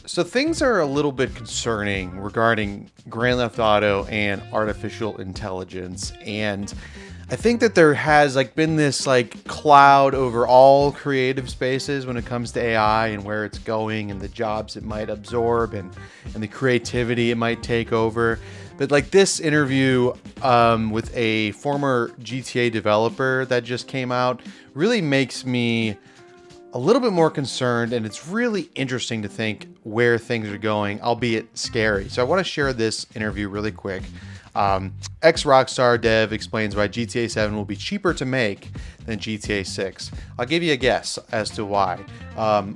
So things are a little bit concerning regarding Grand Theft Auto and artificial intelligence, and I think that there has been this cloud over all creative spaces when it comes to AI and where it's going and the jobs it might absorb and the creativity it might take over. But this interview with a former GTA developer that just came out really makes me a little bit more concerned, and it's really interesting to think where things are going, albeit scary. So I want to share this interview really quick. Ex-Rockstar dev explains why GTA 7 will be cheaper to make than GTA 6. I'll give you a guess as to why.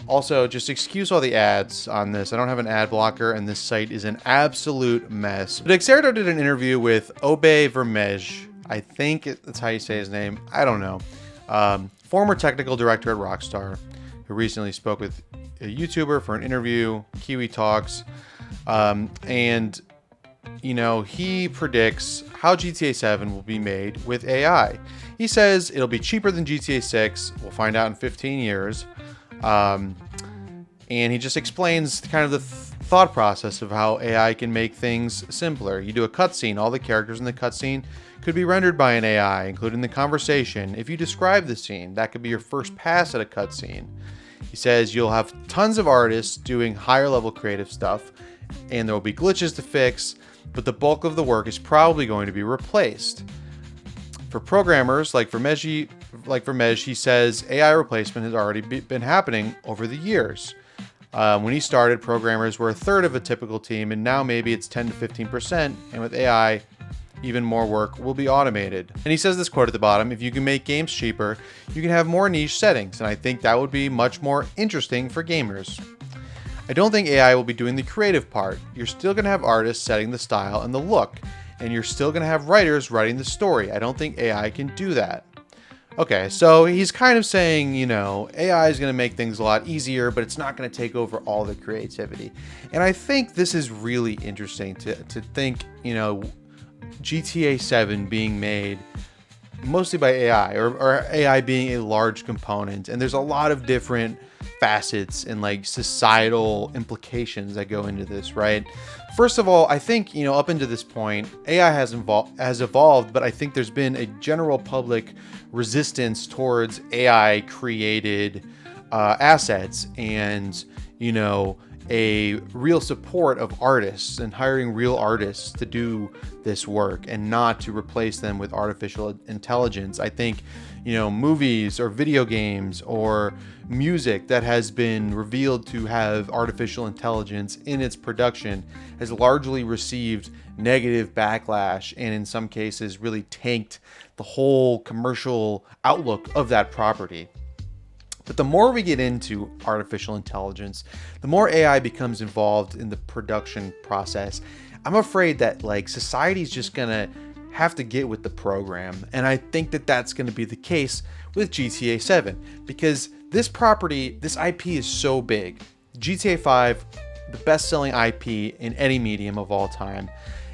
Also, just excuse all the ads on this. I don't have an ad blocker, and this site is an absolute mess. But Xerto did an interview with Obbe Vermeij. I think that's how you say his name. I don't know. Former technical director at Rockstar, who recently spoke with a YouTuber for an interview, Kiwi Talks, and he predicts how GTA 7 will be made with AI. He says it'll be cheaper than GTA 6. We'll find out in 15 years. And he just explains kind of the thought process of how AI can make things simpler. You do a cutscene, all the characters in the cutscene could be rendered by an AI, including the conversation. If you describe the scene, that could be your first pass at a cutscene. He says you'll have tons of artists doing higher level creative stuff, and there will be glitches to fix, but the bulk of the work is probably going to be replaced. For programmers like Vermeij, he says AI replacement has already been happening over the years. When he started, programmers were a third of a typical team, and now maybe it's 10 to 15%, and with AI, even more work will be automated. And he says this quote at the bottom: if you can make games cheaper, you can have more niche settings, and I think that would be much more interesting for gamers. I don't think AI will be doing the creative part. You're still going to have artists setting the style and the look, and you're still going to have writers writing the story. I don't think AI can do that. Okay, so he's kind of saying, AI is going to make things a lot easier, but it's not going to take over all the creativity. And I think this is really interesting to think, GTA 7 being made mostly by AI, or AI being a large component. And there's a lot of different facets and societal implications that go into this, right? First of all, I think, up until this point, AI has evolved, but I think there's been a general public resistance towards AI created assets and, a real support of artists and hiring real artists to do this work and not to replace them with artificial intelligence. I think, movies or video games or music that has been revealed to have artificial intelligence in its production has largely received negative backlash, and in some cases really tanked the whole commercial outlook of that property. But the more we get into artificial intelligence, the more AI becomes involved in the production process. I'm afraid that society's just gonna have to get with the program, and I think that that's gonna be the case with GTA 7, because this property, this IP is so big. GTA 5, the best-selling IP in any medium of all time.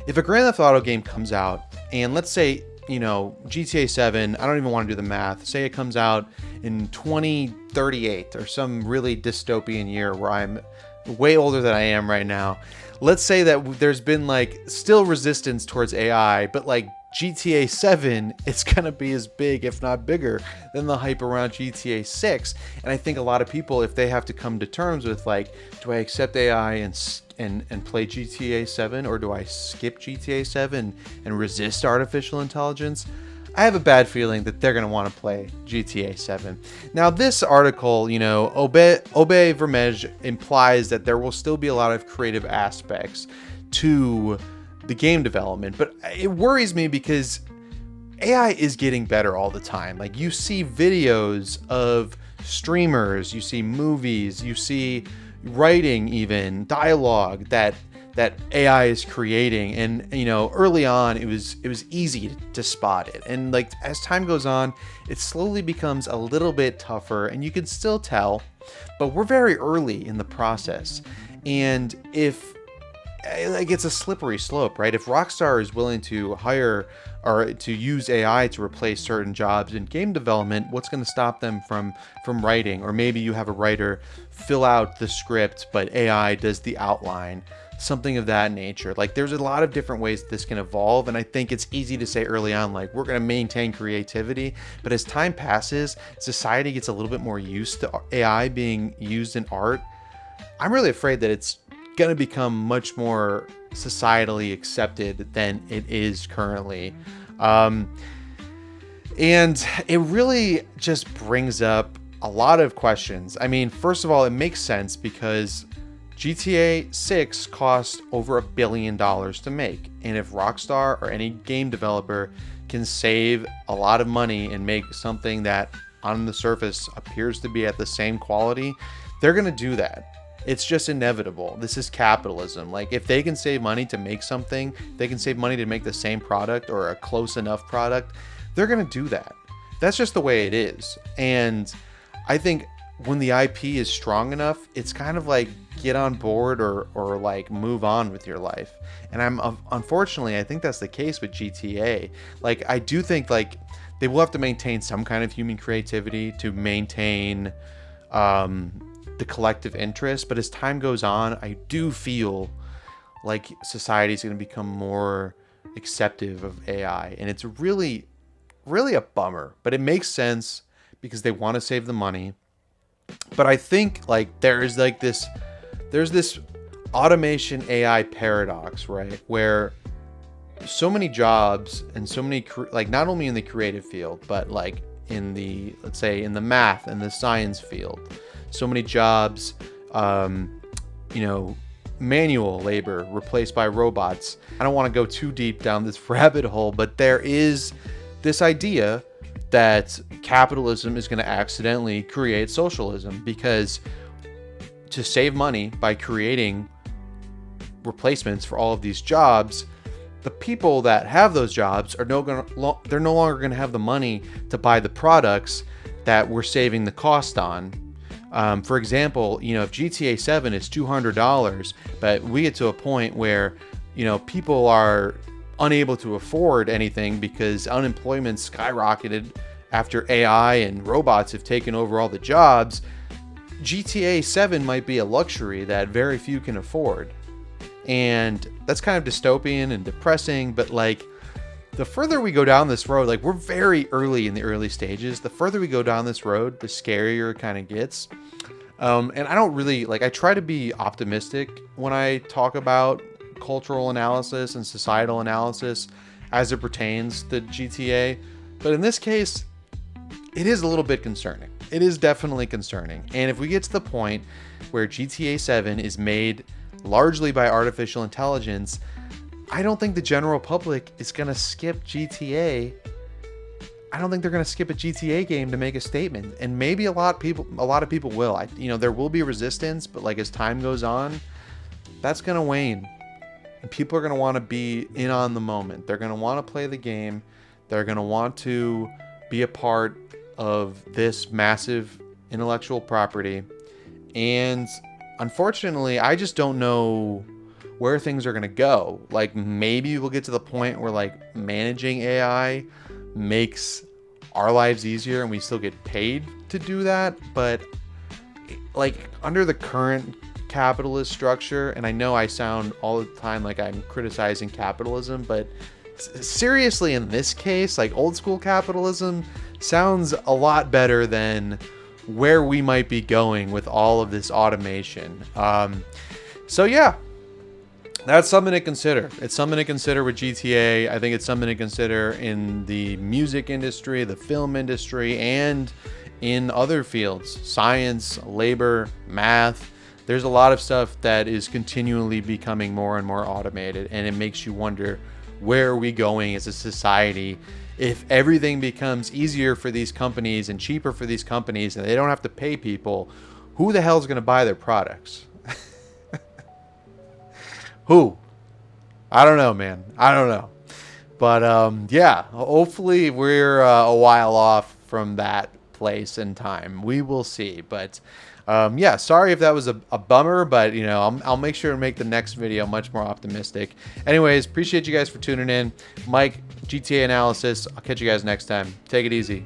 If a Grand Theft Auto game comes out, and let's say GTA 7, I don't even want to do the math, say it comes out in 2038 or some really dystopian year where I'm way older than I am right now. Let's say that there's been still resistance towards AI, but GTA 7, it's gonna be as big, if not bigger, than the hype around GTA 6. And I think a lot of people, if they have to come to terms with do I accept AI and play GTA 7, or do I skip GTA 7 and resist artificial intelligence? I have a bad feeling that they're going to want to play GTA 7. Now, this article, Obbe Vermeij implies that there will still be a lot of creative aspects to the game development, but it worries me because AI is getting better all the time. You see videos of streamers, you see movies, you see writing, even dialogue that AI is creating, and early on it was easy to spot it, and as time goes on it slowly becomes a little bit tougher, and you can still tell, but we're very early in the process. And if like it's a slippery slope, right? If Rockstar is willing to hire or to use AI to replace certain jobs in game development, what's going to stop them from writing? Or maybe you have a writer fill out the script, but AI does the outline, something of that nature. Like there's a lot of different ways this can evolve, and I think it's easy to say early on, like we're going to maintain creativity, but as time passes, society gets a little bit more used to AI being used in art. I'm really afraid that it's going to become much more societally accepted than it is currently. And it really just brings up a lot of questions. I mean, first of all, it makes sense because GTA 6 cost over $1 billion to make. And if Rockstar or any game developer can save a lot of money and make something that on the surface appears to be at the same quality, they're going to do that. It's just inevitable. This is capitalism. Like if they can save money to make something, they can save money to make the same product or a close enough product, they're going to do that. That's just the way it is. And I think when the IP is strong enough, it's kind of like get on board or like move on with your life. And unfortunately, I think that's the case with GTA. Like I do think like they will have to maintain some kind of human creativity to maintain the collective interest, but as time goes on, I do feel like society is going to become more acceptive of AI, and it's really a bummer, but it makes sense because they want to save the money. But I think like there's this automation AI paradox, right, where so many jobs and so many like not only in the creative field, but like in the, let's say, in the math and the science field, so many jobs, manual labor replaced by robots. I don't want to go too deep down this rabbit hole, but there is this idea that capitalism is going to accidentally create socialism, because to save money by creating replacements for all of these jobs, the people that have those jobs are they're no longer going to have the money to buy the products that we're saving the cost on. For example, if GTA 7 is $200, but we get to a point where, people are unable to afford anything because unemployment skyrocketed after AI and robots have taken over all the jobs, GTA 7 might be a luxury that very few can afford. And that's kind of dystopian and depressing, but like the further we go down this road, like we're very early in the early stages, the further we go down this road, the scarier it kind of gets. And I don't really, like, I try to be optimistic when I talk about cultural analysis and societal analysis as it pertains to GTA. But in this case, it is a little bit concerning. It is definitely concerning. And if we get to the point where GTA 7 is made largely by artificial intelligence, I don't think the general public is going to skip GTA. I don't think they're going to skip a GTA game to make a statement. And maybe a lot of people will. There will be resistance, but like as time goes on, that's going to wane. And people are going to want to be in on the moment. They're going to want to play the game. They're going to want to be a part of this massive intellectual property. And unfortunately, I just don't know where things are going to go. Like maybe we'll get to the point where like managing AI makes our lives easier and we still get paid to do that. But like under the current capitalist structure, and I know I sound all the time like I'm criticizing capitalism, but seriously, in this case, like old school capitalism sounds a lot better than where we might be going with all of this automation. So yeah, that's something to consider. It's something to consider with GTA. I think it's something to consider in the music industry, the film industry, and in other fields, science, labor, math. There's a lot of stuff that is continually becoming more and more automated, and it makes you wonder, where are we going as a society if everything becomes easier for these companies and cheaper for these companies and they don't have to pay people? Who the hell is going to buy their products? Who? I don't know, man. I don't know. But yeah, hopefully we're a while off from that place and time. We will see. But Yeah, sorry if that was a bummer, but you know, I'll make sure to make the next video much more optimistic. Anyways, appreciate you guys for tuning in. Mike, GTA Analysis. I'll catch you guys next time. Take it easy.